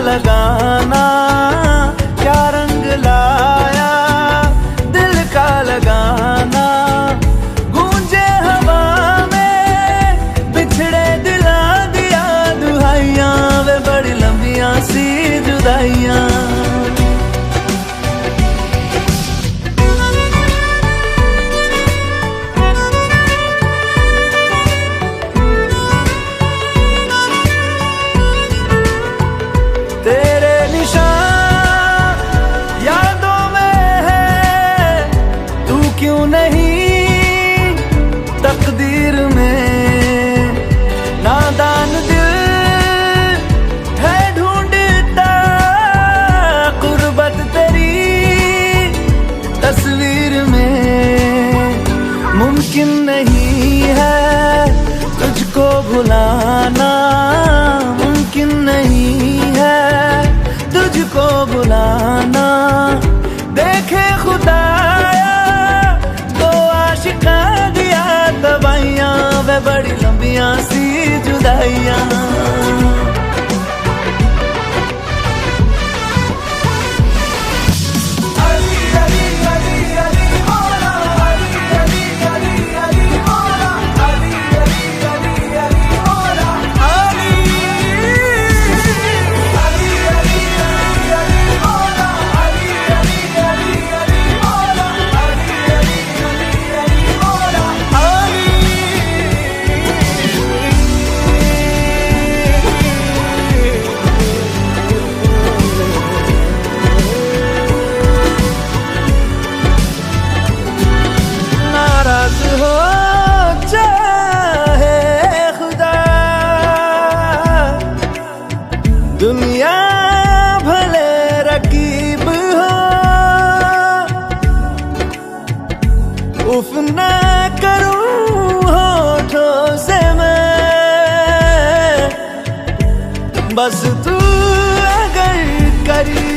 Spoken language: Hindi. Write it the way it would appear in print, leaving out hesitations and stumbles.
लगाना, क्या रंग लाया दिल का लगाना। गूंजे हवा में बिछड़े दिला दिया दुहाइयां, वे बड़ी लंबियां सी जुदाइयां। तेरे निशान यादों में है, तू क्यों नहीं तकदीर में। नादान दिल है ढूंढता कुर्बत तेरी तस्वीर में। मुमकिन नहीं है तुझको भुलाना, मुमकिन नहीं है तुझको बुलाना। देखे खुदाया तो आशिका दिया दवाइयां, वे बड़ी लंबियां सी जुदाइयां। हो चाहे खुदा, दुनिया भले रकीब हो, उफ ना करूं होठों से मैं, बस तू अगर करी